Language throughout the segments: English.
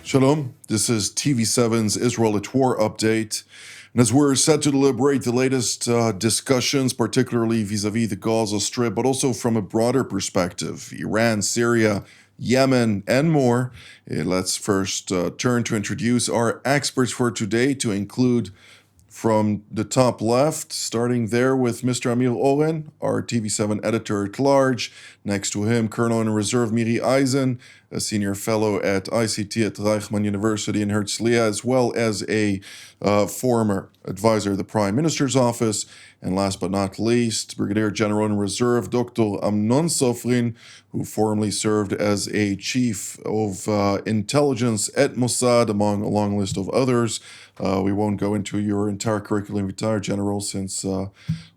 Shalom, this is TV7's Israel at War update. And as we're set to deliberate the latest discussions, particularly vis-a-vis the Gaza Strip, but also from a broader perspective, Iran, Syria, Yemen, and more, let's first turn to introduce our experts for today, to include from the top left, starting there with Mr. Amir Oren, our TV7 editor-at-large. Next to him, Colonel in Reserve Miri Eisen, a senior fellow at ICT at Reichman University in Herzliya, as well as a former advisor of the Prime Minister's office. And last but not least, Brigadier General in Reserve Dr. Amnon Sofrin, who formerly served as a chief of intelligence at Mossad, among a long list of others. We won't go into your entire curriculum vitae, General, since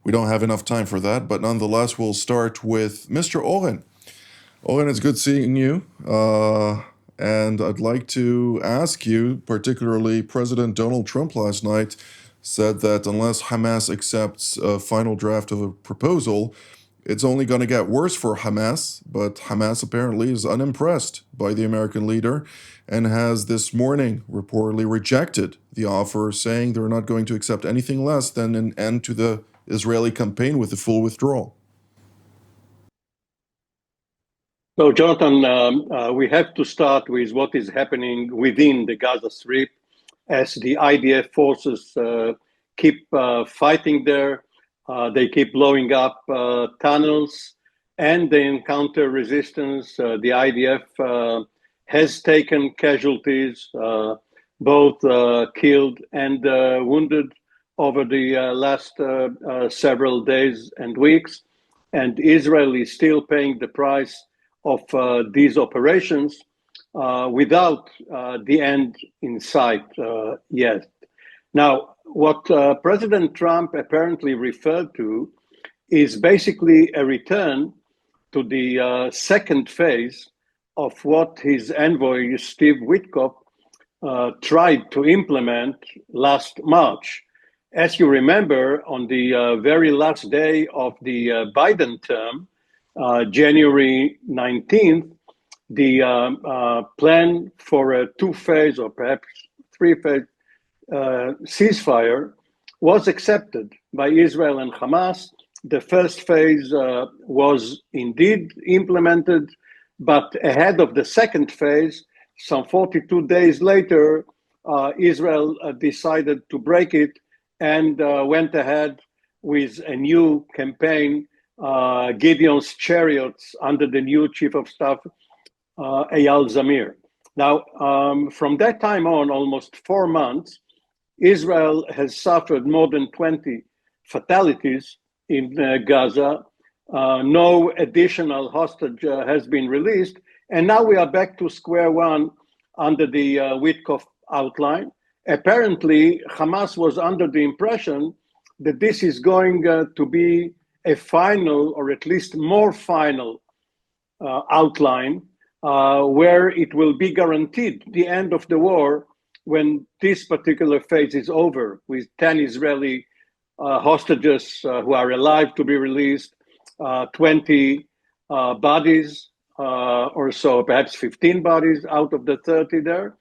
we don't have enough time for that. But nonetheless, we'll start with Mr. Oren. Oren, it's good seeing you. And I'd like to ask you, particularly President Donald Trump last night said that unless Hamas accepts a final draft of a proposal, it's only going to get worse for Hamas. But Hamas apparently is unimpressed by the American leader and has this morning reportedly rejected the offer, saying they're not going to accept anything less than an end to the Israeli campaign with a full withdrawal. So, Jonathan, we have to start with what is happening within the Gaza Strip as the IDF forces keep fighting there. They keep blowing up tunnels and they encounter resistance. The IDF has taken casualties, both killed and wounded over the last several days and weeks. And Israel is still paying the price of these operations without the end in sight yet. Now, what President Trump apparently referred to is basically a return to the second phase of what his envoy, Steve Witkoff, tried to implement last March. As you remember, on the very last day of the Biden term, January 19th, the plan for a two-phase or perhaps three-phase ceasefire was accepted by Israel and Hamas. The first phase was indeed implemented, but ahead of the second phase, some 42 days later, Israel decided to break it and went ahead with a new campaign, Gideon's Chariots, under the new Chief of Staff, Eyal Zamir. Now, from that time on, almost 4 months, Israel has suffered more than 20 fatalities in Gaza. No additional hostage has been released. And now we are back to square one under the Witkoff outline. Apparently, Hamas was under the impression that this is going to be a final, or at least more final, outline where it will be guaranteed the end of the war when this particular phase is over, with 10 Israeli hostages who are alive to be released, 20 bodies or so, perhaps 15 bodies out of the 30 there.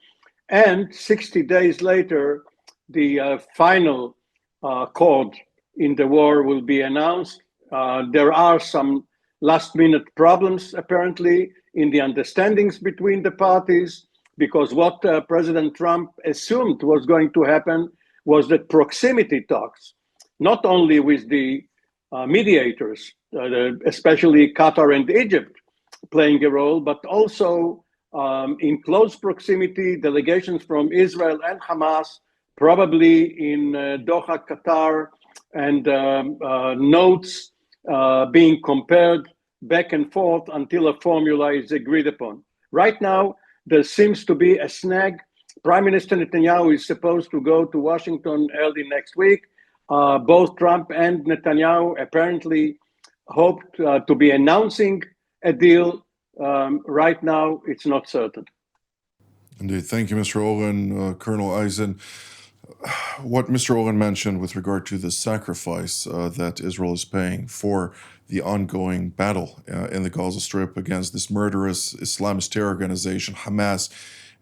And 60 days later, the final chord in the war will be announced. There are some last-minute problems, apparently, in the understandings between the parties, because what President Trump assumed was going to happen was that proximity talks, not only with the mediators, especially Qatar and Egypt, playing a role, but also in close proximity, delegations from Israel and Hamas, probably in Doha, Qatar, and notes being compared back and forth until a formula is agreed upon. Right now, there seems to be a snag. Prime Minister Netanyahu is supposed to go to Washington early next week. Both Trump and Netanyahu apparently hope to be announcing a deal. Right now, it's not certain. Indeed. Thank you, Mr. Oren. Colonel Eisen, what Mr. Oren mentioned with regard to the sacrifice that Israel is paying for the ongoing battle in the Gaza Strip against this murderous Islamist terror organization, Hamas,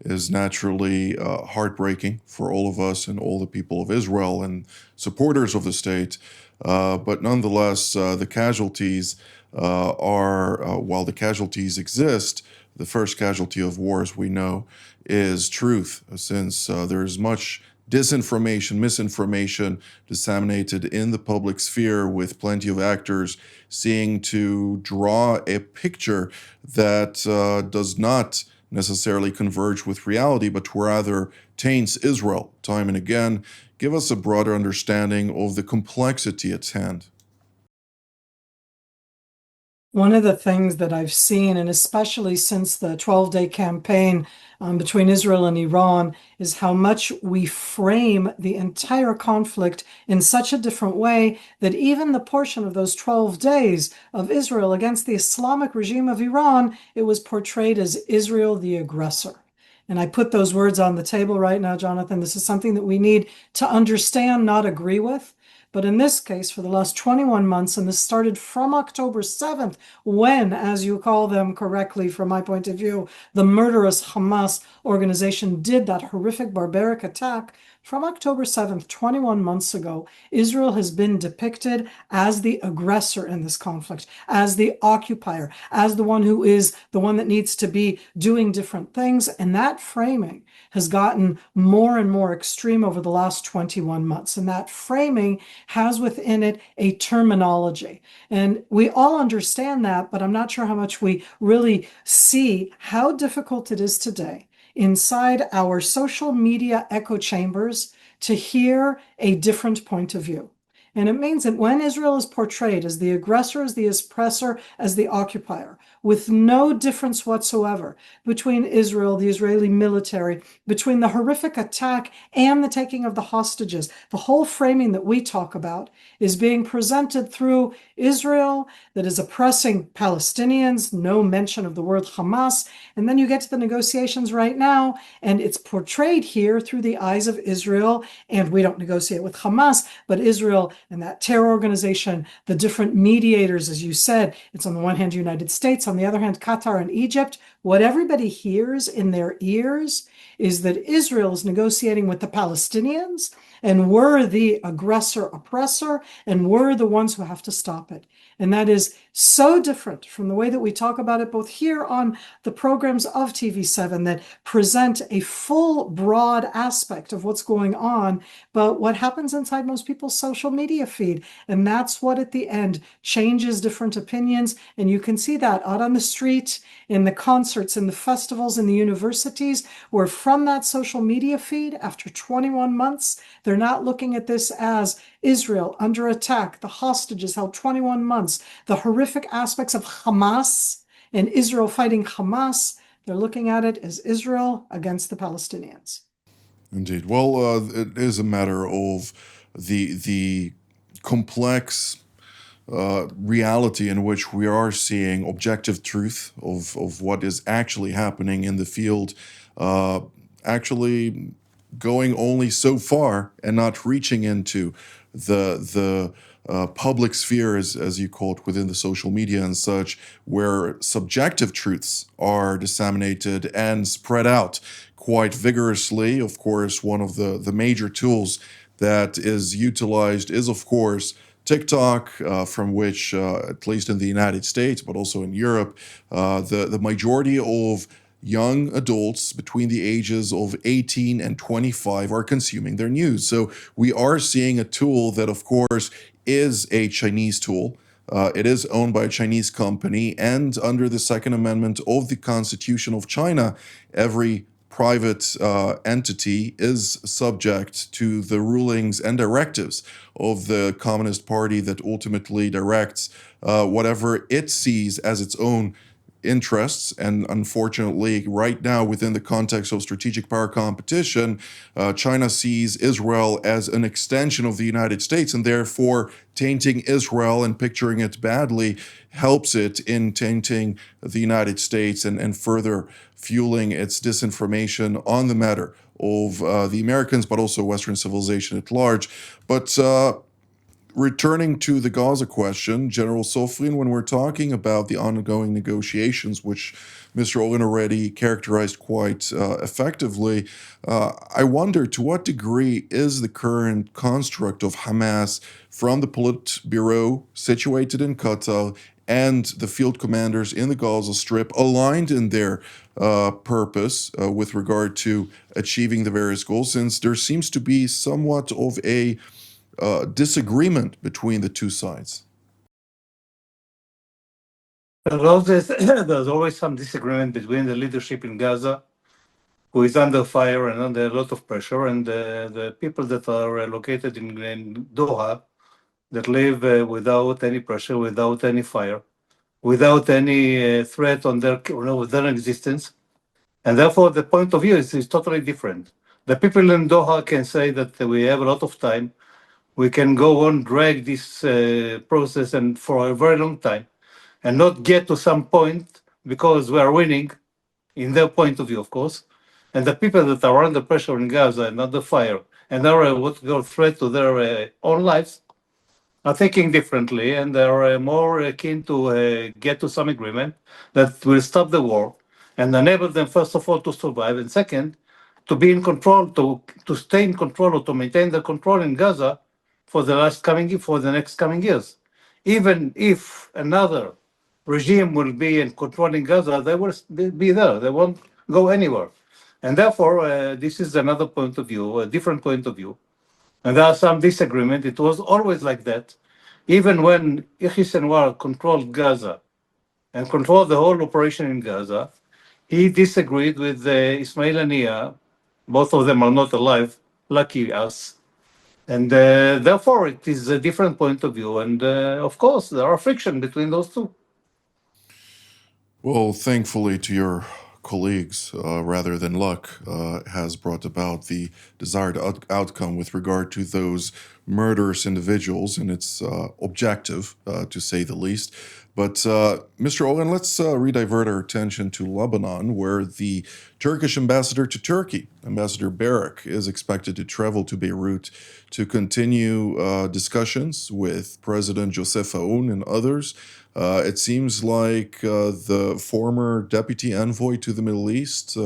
is naturally heartbreaking for all of us and all the people of Israel and supporters of the state. But nonetheless, the casualties while the casualties exist, the first casualty of war, as we know, is truth, since there is much disinformation, misinformation disseminated in the public sphere with plenty of actors seeking to draw a picture that does not necessarily converge with reality, but rather taints Israel time and again. Give us a broader understanding of the complexity at hand. One of the things that I've seen, and especially since the 12-day campaign between Israel and Iran, is how much we frame the entire conflict in such a different way that even the portion of those 12 days of Israel against the Islamic regime of Iran, it was portrayed as Israel the aggressor. And I put those words on the table right now, Jonathan. This is something that we need to understand, not agree with. But in this case, for the last 21 months, and this started from October 7th, when, as you call them correctly from my point of view, the murderous Hamas organization did that horrific, barbaric attack, from October 7th, 21 months ago, Israel has been depicted as the aggressor in this conflict, as the occupier, as the one who is the one that needs to be doing different things. And that framing has gotten more and more extreme over the last 21 months. And that framing has within it a terminology. And we all understand that, but I'm not sure how much we really see how difficult it is today inside our social media echo chambers to hear a different point of view. And it means that when Israel is portrayed as the aggressor, as the oppressor, as the occupier, with no difference whatsoever between Israel, the Israeli military, between the horrific attack and the taking of the hostages, the whole framing that we talk about is being presented through Israel that is oppressing Palestinians, no mention of the word Hamas. And then you get to the negotiations right now, and it's portrayed here through the eyes of Israel. And we don't negotiate with Hamas, but Israel and that terror organization, the different mediators, as you said, it's on the one hand, United States, on the other hand, Qatar and Egypt. What everybody hears in their ears is that Israel is negotiating with the Palestinians, and we're the aggressor oppressor, and we're the ones who have to stop it. And that is so different from the way that we talk about it, both here on the programs of TV7 that present a full, broad aspect of what's going on, but what happens inside most people's social media feed. And that's what at the end changes different opinions. And you can see that out on the street, in the concerts, in the festivals, in the universities, where from that social media feed, after 21 months, they're not looking at this as Israel under attack, the hostages held 21 months, the horrific aspects of Hamas and Israel fighting Hamas. They're looking at it as Israel against the Palestinians. Indeed. Well, it is a matter of the complex reality in which we are seeing objective truth of what is actually happening in the field, actually going only so far and not reaching into the public sphere, as you call it, within the social media and such, where subjective truths are disseminated and spread out quite vigorously. Of course, one of the major tools that is utilized is, of course, TikTok, from which, at least in the United States, but also in Europe, the majority of young adults between the ages of 18 and 25 are consuming their news. So we are seeing a tool that, of course, is a Chinese tool. It is owned by a Chinese company, and under the Second Amendment of the Constitution of China, every private entity is subject to the rulings and directives of the Communist Party that ultimately directs whatever it sees as its own interests. And unfortunately, right now, within the context of strategic power competition, China sees Israel as an extension of the United States, and therefore tainting Israel and picturing it badly helps it in tainting the United States and further fueling its disinformation on the matter of the Americans, but also Western civilization at large. But returning to the Gaza question, General Sofrin, when we're talking about the ongoing negotiations, which Mr. Olin already characterized quite effectively, I wonder to what degree is the current construct of Hamas from the Politburo situated in Qatar and the field commanders in the Gaza Strip aligned in their purpose with regard to achieving the various goals, since there seems to be somewhat of a disagreement between the two sides? There's always some disagreement between the leadership in Gaza, who is under fire and under a lot of pressure, and the people that are located in Doha, that live without any pressure, without any fire, without any threat on their existence. And therefore, the point of view is totally different. The people in Doha can say that we have a lot of time. We can go on, drag this process and for a very long time, and not get to some point because we are winning, in their point of view, of course. And the people that are under pressure in Gaza and under fire and are what go threat to their own lives are thinking differently, and they're more keen to get to some agreement that will stop the war and enable them, first of all, to survive, and second, to be in control, to stay in control or to maintain the control in Gaza for the next coming years. Even if another regime will be in controlling Gaza, they will be there. They won't go anywhere. And therefore, this is another point of view, a different point of view. And there are some disagreement. It was always like that. Even when Yahya Sinwar controlled Gaza and controlled the whole operation in Gaza, he disagreed with Ismail Haniyeh. Both of them are not alive, lucky us. And therefore, it is a different point of view. And of course, there are friction between those two. Well, thankfully to your colleagues, rather than luck, has brought about the desired outcome with regard to those murderous individuals, and it's objective, to say the least. But Mr. Olin, let's redivert our attention to Lebanon, where the Turkish ambassador to Turkey, Ambassador Barak, is expected to travel to Beirut to continue discussions with President Joseph Aoun and others. It seems like the former deputy envoy to the Middle East,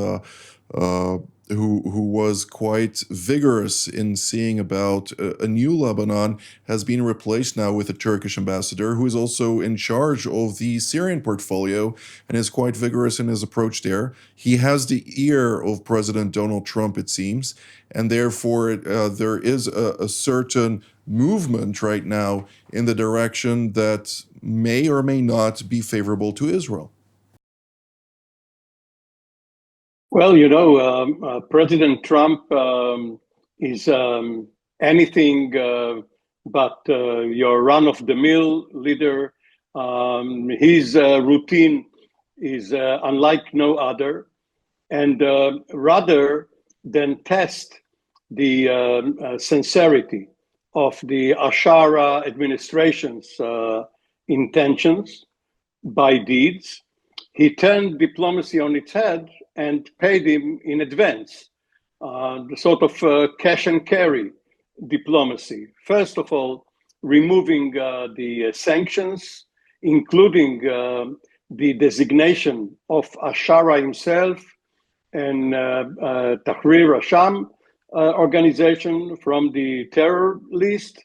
who was quite vigorous in seeing about a new Lebanon, has been replaced now with a Turkish ambassador who is also in charge of the Syrian portfolio and is quite vigorous in his approach there. He has the ear of President Donald Trump, it seems, and therefore there is a certain movement right now in the direction that may or may not be favorable to Israel. Well, President Trump is anything but your run-of-the-mill leader. His routine is unlike no other. And rather than test the sincerity of the Ashara administration's intentions by deeds, he turned diplomacy on its head and paid him in advance, the sort of cash and carry diplomacy. First of all, removing the sanctions, including the designation of Ashara himself and Tahrir Asham organization from the terror list,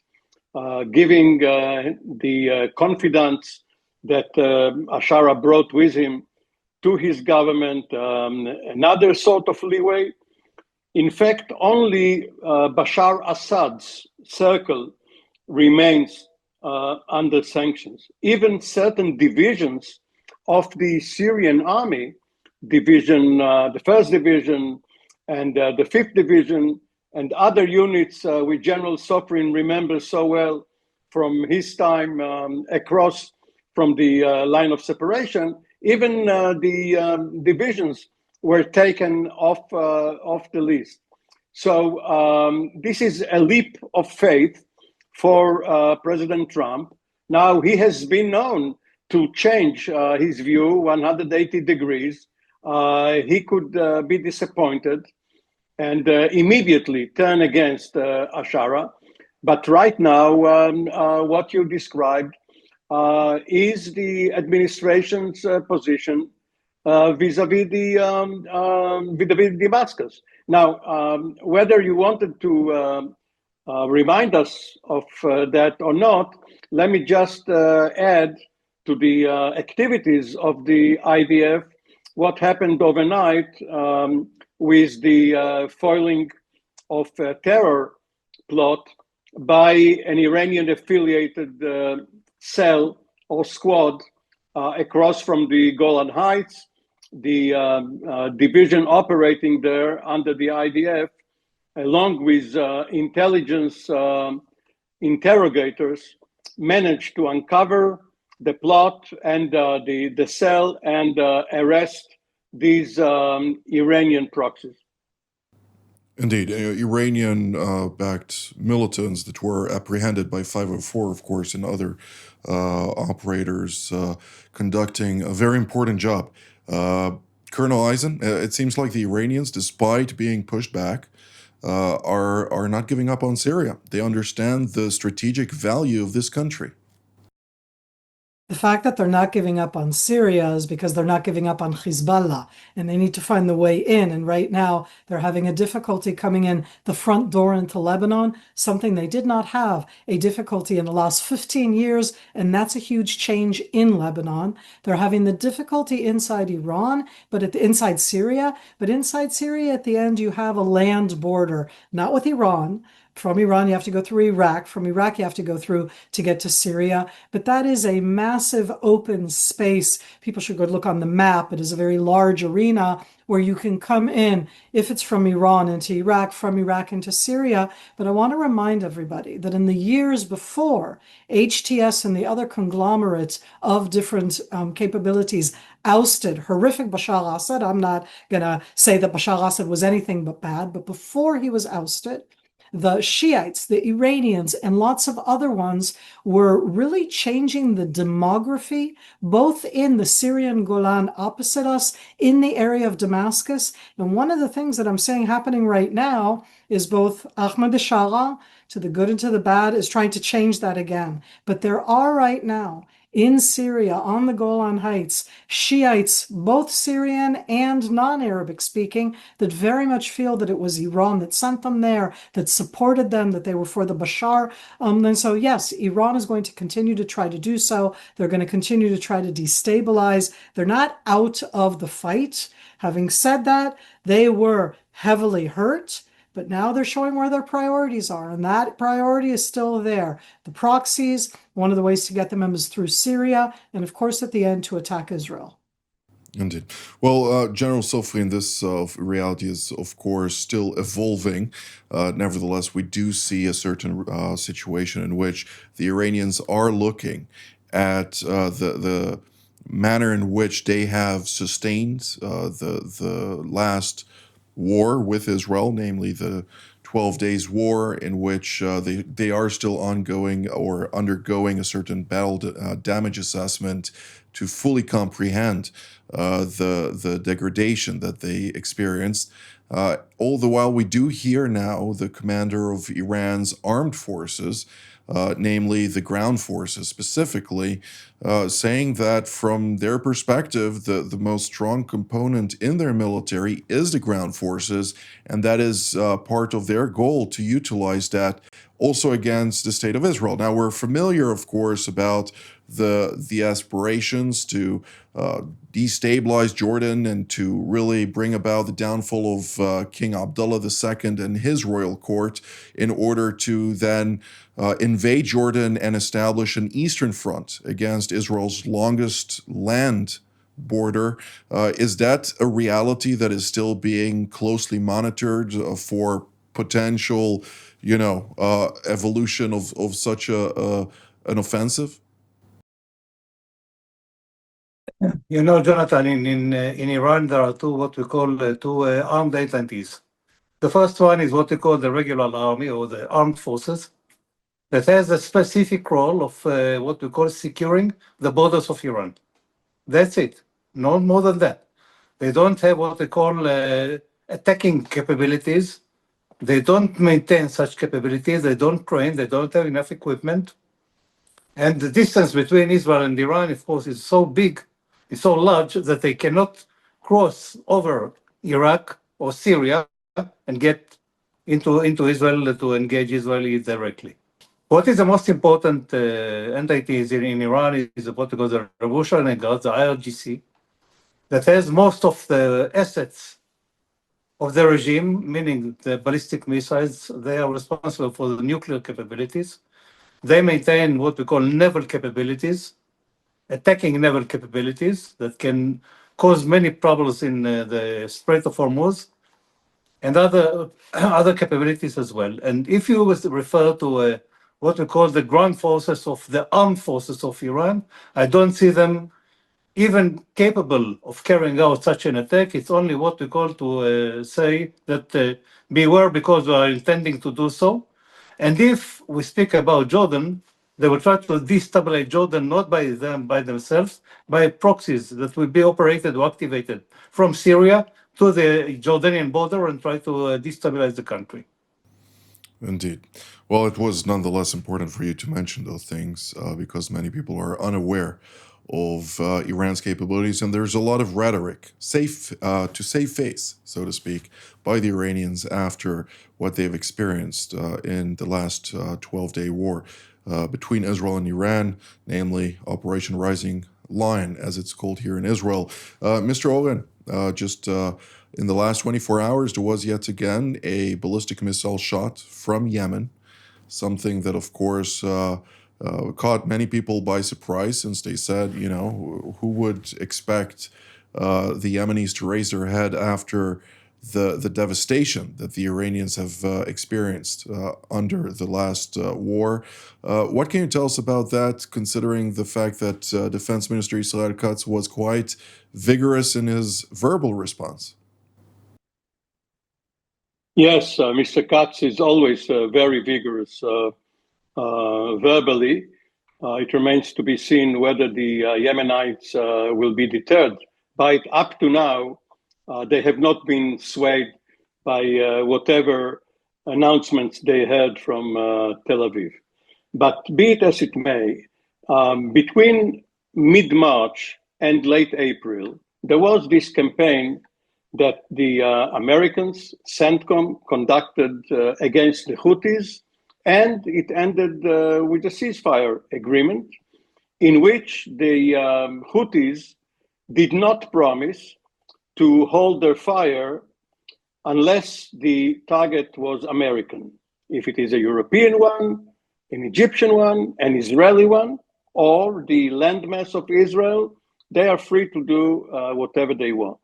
giving the confidence that Ashara brought with him to his government another sort of leeway. In fact, only Bashar Assad's circle remains under sanctions. Even certain divisions of the Syrian army, the 1st Division and the 5th Division and other units which General Sofrin remembers so well from his time across from the line of separation, even the divisions were taken off the list. So this is a leap of faith for President Trump. Now, he has been known to change his view 180 degrees. He could be disappointed and immediately turn against Ashara. But right now, what you described is the administration's position vis-a-vis vis-a-vis Damascus. Now, whether you wanted to remind us of that or not, let me just add to the activities of the IDF what happened overnight with the foiling of a terror plot by an Iranian affiliated cell or squad across from the Golan Heights, the division operating there under the IDF, along with intelligence interrogators, managed to uncover the plot and the cell and arrest these Iranian proxies. Indeed, Iranian-backed militants that were apprehended by 504, of course, and other operators conducting a very important job. Colonel Eisen, it seems like the Iranians, despite being pushed back, are not giving up on Syria. They understand the strategic value of this country. The fact that they're not giving up on Syria is because they're not giving up on Hezbollah, and they need to find the way in. And right now, they're having a difficulty coming in the front door into Lebanon, something they did not have a difficulty in the last 15 years, and that's a huge change in Lebanon. They're having the difficulty inside Iran, but inside Syria. But inside Syria, at the end, you have a land border, not with Iran. From Iran, you have to go through Iraq. From Iraq, you have to go through to get to Syria. But that is a massive open space. People should go look on the map. It is a very large arena where you can come in, if it's from Iran into Iraq, from Iraq into Syria. But I want to remind everybody that in the years before, HTS and the other conglomerates of different capabilities ousted horrific Bashar al-Assad. I'm not going to say that Bashar al-Assad was anything but bad, but before he was ousted, the Shiites, the Iranians, and lots of other ones were really changing the demography, both in the Syrian Golan opposite us, in the area of Damascus. And one of the things that I'm saying happening right now is both Ahmed Shara, to the good and to the bad, is trying to change that again. But there are right now, in Syria, on the Golan Heights, Shiites, both Syrian and non-Arabic speaking, that very much feel that it was Iran that sent them there, that supported them, that they were for the Bashar. And so, yes, Iran is going to continue to try to do so. They're going to continue to try to destabilize. They're not out of the fight. Having said that, they were heavily hurt. But now they're showing where their priorities are, and that priority is still there. The proxies, one of the ways to get them is through Syria, and of course at the end to attack Israel. Indeed. Well, General Sofrian, this reality is, of course, still evolving. Nevertheless, we do see a certain situation in which the Iranians are looking at the manner in which they have sustained the last war with Israel, namely the 12 days war, in which they are still ongoing or undergoing a certain battle damage assessment to fully comprehend the degradation that they experienced. All the while, we do hear now the commander of Iran's armed forces, namely the ground forces specifically, saying that from their perspective, the most strong component in their military is the ground forces, and that is part of their goal to utilize that also against the state of Israel. Now, we're familiar, of course, about the aspirations to destabilize Jordan and to really bring about the downfall of King Abdullah II and his royal court in order to then invade Jordan and establish an eastern front against Israel's longest land border. Is that a reality that is still being closely monitored for potential, evolution of such an offensive? Jonathan, in Iran, there are what we call two armed entities. The first one is what we call the regular army or the armed forces that has a specific role of what we call securing the borders of Iran. That's it, no more than that. They don't have what they call attacking capabilities They don't maintain such capabilities. They don't train. They don't have enough equipment. And the distance between Israel and Iran, of course, is so big, is so large that they cannot cross over Iraq or Syria and get into Israel to engage Israelis directly. What is the most important entities in Iran is what we call the Revolutionary Guard, the IRGC, that has most of the assets of the regime, meaning the ballistic missiles. They are responsible for the nuclear capabilities. They maintain what we call naval capabilities, attacking naval capabilities that can cause many problems in the Strait of Hormuz and other capabilities as well. And if you refer to what we call the ground forces of the armed forces of Iran, I don't see them even capable of carrying out such an attack. It's only what we call to say that beware because we are intending to do so. And if we speak about Jordan, they will try to destabilize Jordan not by themselves, by proxies that will be operated or activated from Syria to the Jordanian border and try to destabilize the country. Indeed. Well, it was nonetheless important for you to mention those things because many people are unaware of Iran's capabilities, and there's a lot of rhetoric, to save face, so to speak, by the Iranians after what they've experienced in the last 12-day war between Israel and Iran, namely Operation Rising Lion, as it's called here in Israel. Mr. Oren, just in the last 24 hours, there was yet again a ballistic missile shot from Yemen, something that, of course, caught many people by surprise, since they said, who would expect the Yemenis to raise their head after the devastation that the Iranians have experienced under the last war. What can you tell us about that, considering the fact that Defense Minister Israel Katz was quite vigorous in his verbal response? Yes, Mr. Katz is always very vigorous verbally. It remains to be seen whether the Yemenites will be deterred by it. Up to now, they have not been swayed by whatever announcements they heard from Tel Aviv. But be it as it may, between mid-March and late April, there was this campaign that the Americans, CENTCOM, conducted against the Houthis, and it ended with a ceasefire agreement in which the Houthis did not promise to hold their fire unless the target was American. If it is a European one, an Egyptian one, an Israeli one, or the landmass of Israel, they are free to do whatever they want.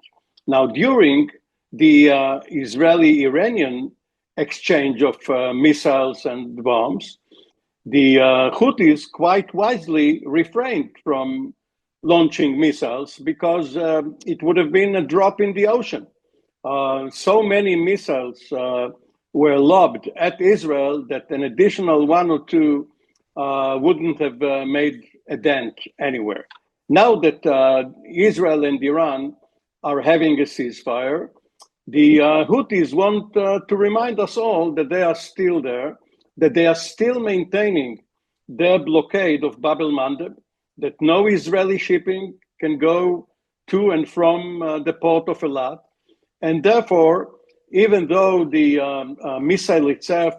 Now, during the Israeli-Iranian exchange of missiles and bombs, the Houthis quite wisely refrained from launching missiles because it would have been a drop in the ocean. So many missiles were lobbed at Israel that an additional one or two wouldn't have made a dent anywhere. Now that Israel and Iran are having a ceasefire, the Houthis want to remind us all that they are still there, that they are still maintaining their blockade of Bab el-Mandeb, that no Israeli shipping can go to and from the port of Eilat. And therefore, even though the missile itself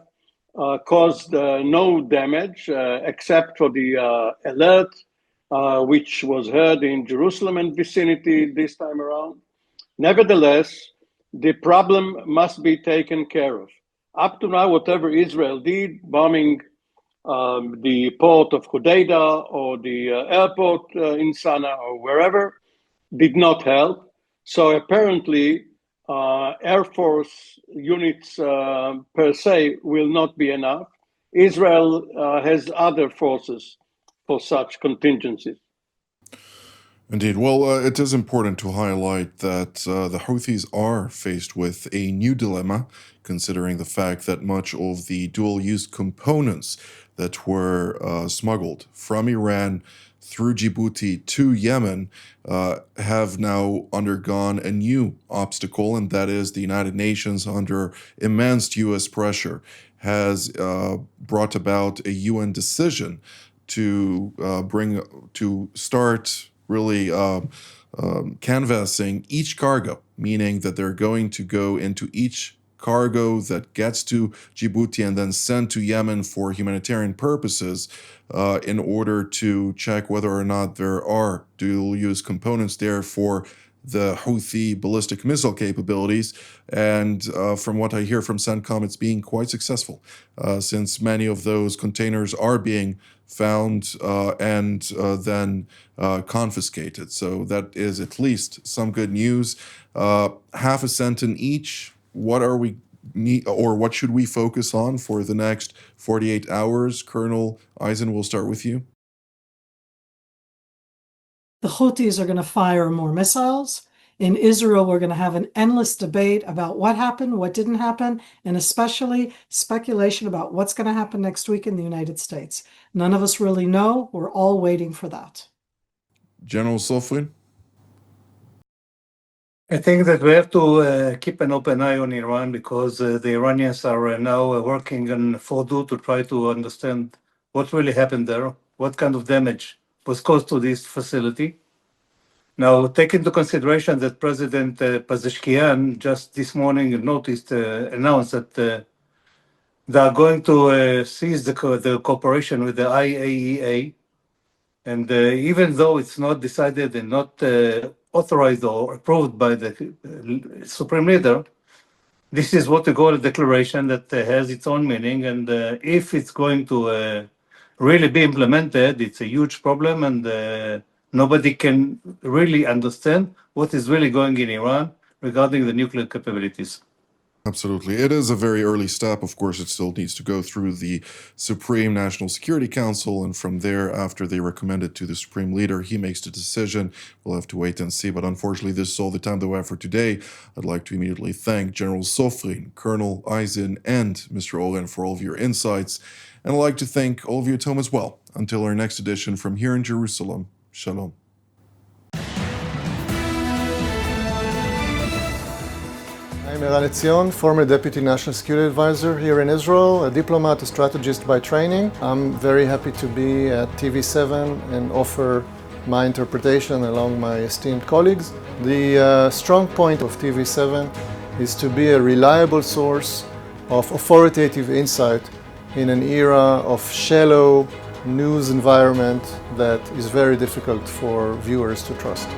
caused no damage except for the alert, which was heard in Jerusalem and vicinity this time around, nevertheless, the problem must be taken care of. Up to now, whatever Israel did, bombing the port of Hodeidah or the airport in Sana'a or wherever, did not help. So apparently, Air Force units per se will not be enough. Israel has other forces for such contingencies. Indeed. Well, it is important to highlight that the Houthis are faced with a new dilemma, considering the fact that much of the dual use components that were smuggled from Iran through Djibouti to Yemen have now undergone a new obstacle, and that is the United Nations, under immense U.S. pressure, has brought about a UN decision to start really canvassing each cargo, meaning that they're going to go into each cargo that gets to Djibouti and then sent to Yemen for humanitarian purposes in order to check whether or not there are dual-use components there for the Houthi ballistic missile capabilities. And from what I hear from CENTCOM, it's being quite successful, since many of those containers are being found and then confiscated. So that is at least some good news. Half a sentence each. What are we need, or what should we focus on for the next 48 hours? Colonel Eisen, we'll start with you. The Houthis are going to fire more missiles. In Israel, we're going to have an endless debate about what happened, what didn't happen, and especially speculation about what's going to happen next week in the United States. None of us really know. We're all waiting for that. General Sofrin? I think that we have to keep an open eye on Iran, because the Iranians are now working on Fordow to try to understand what really happened there, what kind of damage was caused to this facility. Now, take into consideration that President Pezeshkian just this morning announced that they are going to cease the cooperation with the IAEA. And even though it's not decided and not authorized or approved by the Supreme Leader, this is what we call a declaration that has its own meaning. And if it's going to really be implemented, it's a huge problem, and nobody can really understand what is really going in Iran regarding the nuclear capabilities. Absolutely. It is a very early step. Of course, it still needs to go through the Supreme National Security Council, and from there, after they recommend it to the Supreme Leader, he makes the decision. We'll have to wait and see. But unfortunately, this is all the time that we have for today. I'd like to immediately thank General Sofrin, Colonel Eisen, and Mr. Olen for all of your insights. And I'd like to thank all of you at home as well. Until our next edition from here in Jerusalem, Shalom. I'm Eran Etzion, former Deputy National Security Advisor here in Israel, a diplomat, a strategist by training. I'm very happy to be at TV7 and offer my interpretation along my esteemed colleagues. The strong point of TV7 is to be a reliable source of authoritative insight in an era of shallow news environment that is very difficult for viewers to trust.